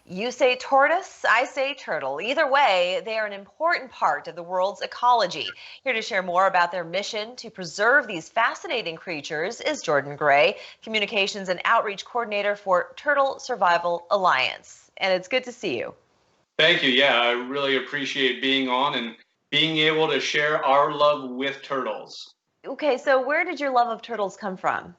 You say tortoise, I say turtle. Either way, they are an important part of the world's ecology. Here to share more about their mission to preserve these fascinating creatures is Jordan Gray, Communications and Outreach Coordinator for Turtle Survival Alliance. And it's good to see you. Thank you. Yeah, I really appreciate being on and being able to share our love with turtles. Okay, so where did your love of turtles come from?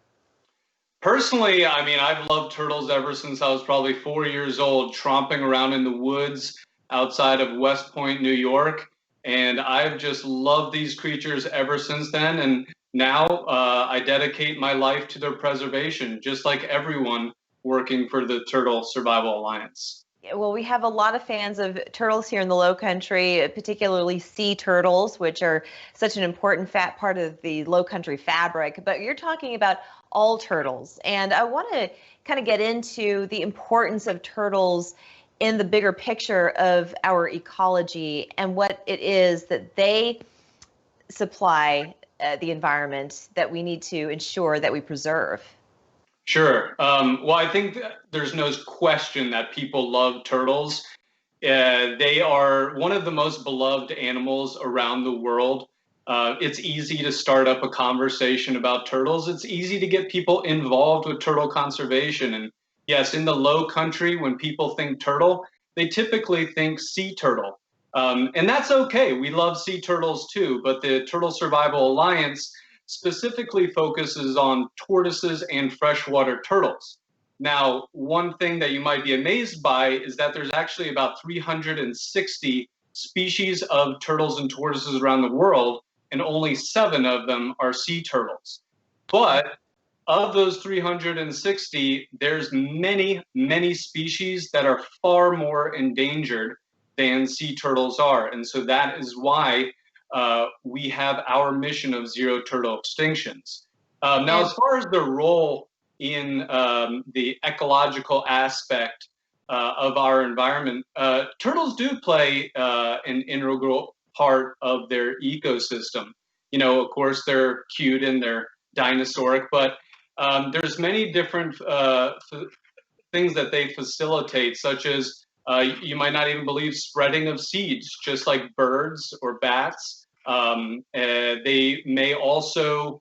Personally, I mean, I've loved turtles ever since I was probably 4 years old, tromping around in the woods outside of West Point, New York. And I've just loved these creatures ever since then. And now I dedicate my life to their preservation, just like everyone working for the Turtle Survival Alliance. Well, we have a lot of fans of turtles here in the Low Country, particularly sea turtles, which are such an important fat part of the Low Country fabric. But you're talking about all turtles. And I want to kind of get into the importance of turtles in the bigger picture of our ecology and what it is that they supply the environment that we need to ensure that we preserve. Sure. Well, I think there's no question that people love turtles. They are one of the most beloved animals around the world. It's easy to start up a conversation about turtles. It's easy to get people involved with turtle conservation. And yes, in the Low Country, when people think turtle, they typically think sea turtle. And that's okay. We love sea turtles too, but the Turtle Survival Alliance specifically focuses on tortoises and freshwater turtles. Now, one thing that you might be amazed by is that there's actually about 360 species of turtles and tortoises around the world, and only 7 of them are sea turtles. But of those 360, there's many species that are far more endangered than sea turtles are. And so that is why we have our mission of zero turtle extinctions. Now, as far as the role in the ecological aspect of our environment, turtles do play an integral part of their ecosystem. You know, of course, they're cute and they're dinosauric, but there's many different things that they facilitate, such as you might not even believe spreading of seeds, just like birds or bats. They may also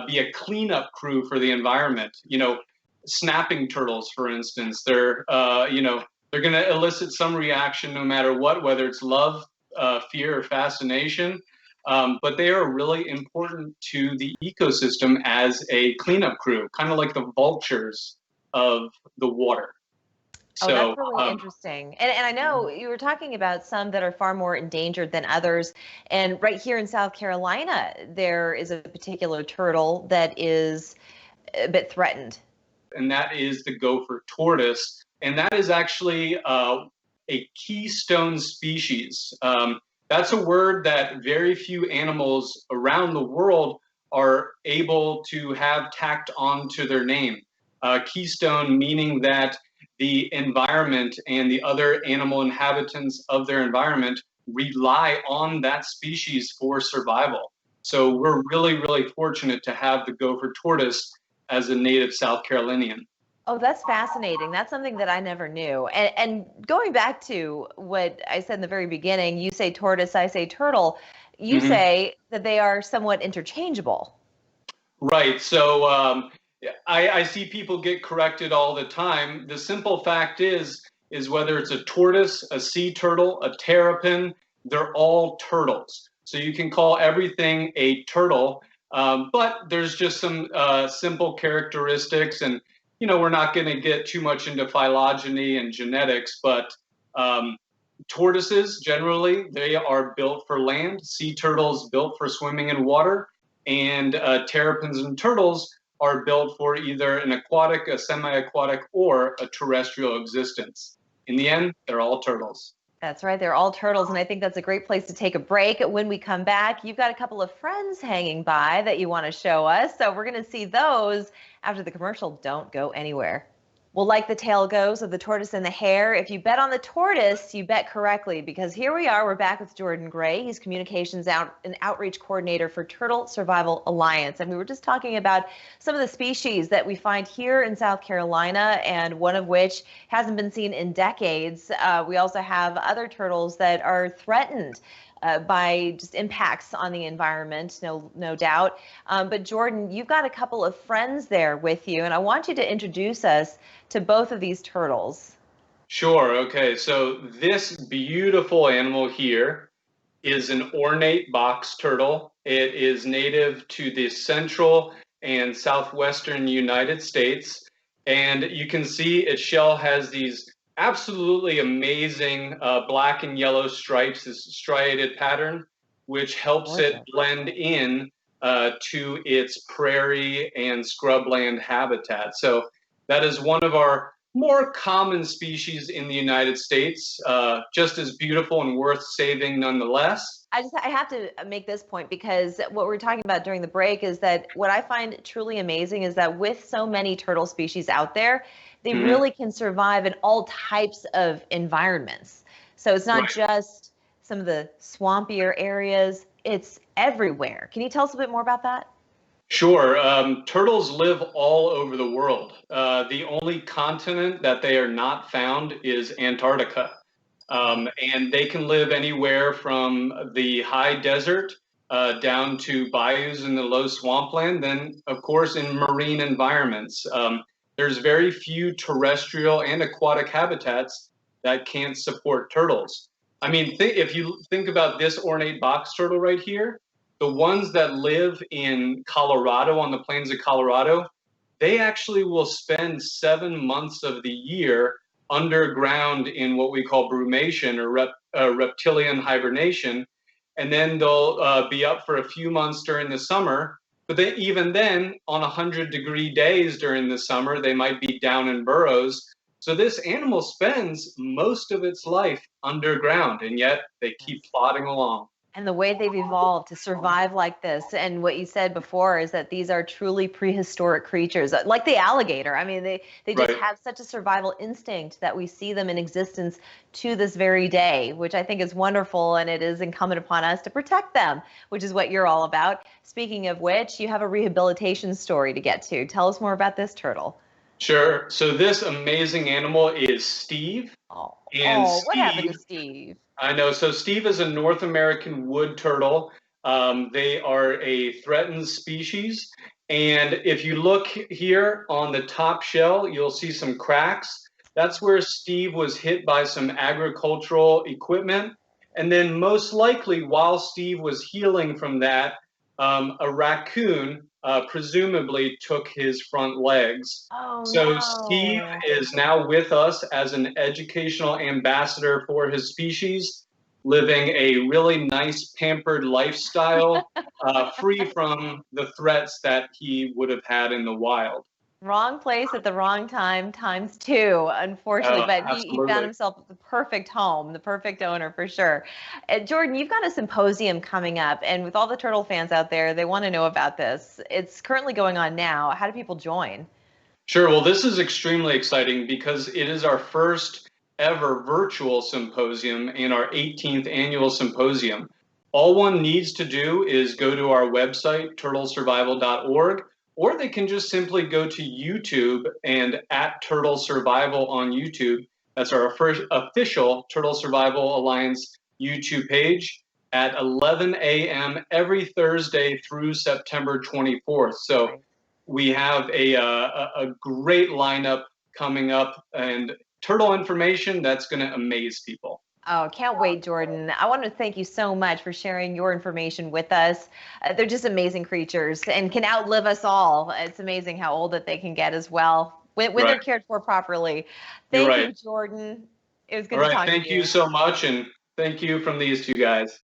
be a cleanup crew for the environment. You know, snapping turtles, for instance, they're they're going to elicit some reaction no matter what, whether it's love, fear, or fascination. But they are really important to the ecosystem as a cleanup crew, kind of like the vultures of the water. Oh, that's really interesting. And I know you were talking about some that are far more endangered than others. And right here in South Carolina, there is a particular turtle that is a bit threatened. And that is the gopher tortoise. And that is actually a keystone species. That's a word that very few animals around the world are able to have tacked onto their name. Keystone meaning that the environment and the other animal inhabitants of their environment rely on that species for survival. So we're really fortunate to have the gopher tortoise as a native South Carolinian. Oh, that's fascinating. That's something that I never knew. And going back to what I said in the very beginning, you say tortoise, I say turtle. You say that they are somewhat interchangeable. Right. So I see people get corrected all the time. The simple fact is whether it's a tortoise, a sea turtle, a terrapin, they're all turtles. So you can call everything a turtle, but there's just some simple characteristics. And, you know, we're not going to get too much into phylogeny and genetics, but tortoises, generally, they are built for land. Sea turtles built for swimming in water. And terrapins and turtles are built for either an aquatic, a semi-aquatic, or a terrestrial existence. In the end, they're all turtles. That's right. They're all turtles. And I think that's a great place to take a break. When we come back, you've got a couple of friends hanging by that you want to show us. So we're going to see those after the commercial. Don't go anywhere. Well, like the tale goes of the tortoise and the hare, if you bet on the tortoise, you bet correctly, because here we are, we're back with Jordan Gray. He's communications and outreach coordinator for Turtle Survival Alliance. And we were just talking about some of the species that we find here in South Carolina, and one of which hasn't been seen in decades. We also have other turtles that are threatened by just impacts on the environment, no doubt. But Jordan, you've got a couple of friends there with you, and I want you to introduce us to both of these turtles. Sure. Okay. So this beautiful animal here is an ornate box turtle. It is native to the central and southwestern United States. And you can see its shell has these absolutely amazing black and yellow stripes, this striated pattern, which helps it blend in to its prairie and scrubland habitat. So that is one of our more common species in the United States, just as beautiful and worth saving nonetheless. I have to make this point, because what we're talking about during the break is that what I find truly amazing is that with so many turtle species out there, they really can survive in all types of environments. So it's not just some of the swampier areas, it's everywhere. Can you tell us a bit more about that? Sure. Turtles live all over the world. The only continent that they are not found is Antarctica. And they can live anywhere from the high desert down to bayous in the low swampland, then, of course, in marine environments. There's very few terrestrial and aquatic habitats that can't support turtles. I mean, if you think about this ornate box turtle right here, the ones that live in Colorado, on the plains of Colorado, they actually will spend 7 months of the year underground in what we call brumation, or reptilian hibernation. And then they'll be up for a few months during the summer. But then, even then, on 100-degree days during the summer, they might be down in burrows. So this animal spends most of its life underground, and yet they keep plodding along. And the way they've evolved to survive like this. And what you said before is that these are truly prehistoric creatures, like the alligator. I mean, they just have such a survival instinct that we see them in existence to this very day, which I think is wonderful. And it is incumbent upon us to protect them, which is what you're all about. Speaking of which, you have a rehabilitation story to get to. Tell us more about this turtle. Sure. So this amazing animal is Steve. What happened to Steve? I know. So Steve is a North American wood turtle. They are a threatened species. And if you look here on the top shell, you'll see some cracks. That's where Steve was hit by some agricultural equipment. And then most likely, while Steve was healing from that, a raccoon presumably took his front legs. So Steve is now with us as an educational ambassador for his species, living a really nice pampered lifestyle, free from the threats that he would have had in the wild. Wrong place at the wrong time, times two, unfortunately. But he found himself the perfect home, the perfect owner for sure. Jordan, you've got a symposium coming up, and with all the turtle fans out there, they want to know about this. It's currently going on now. How do people join? Sure. Well, this is extremely exciting because it is our first ever virtual symposium and our 18th annual symposium. All one needs to do is go to our website, turtlesurvival.org, or they can just simply go to YouTube and at Turtle Survival on YouTube. That's our first official Turtle Survival Alliance YouTube page at 11 a.m. every Thursday through September 24th. So we have a great lineup coming up, and turtle information that's going to amaze people. Oh, can't wait, Jordan. I want to thank you so much for sharing your information with us. They're just amazing creatures and can outlive us all. It's amazing how old that they can get as well when they're cared for properly. Thank you, Jordan. It was good to talk to you. Thank you so much, and thank you from these two guys.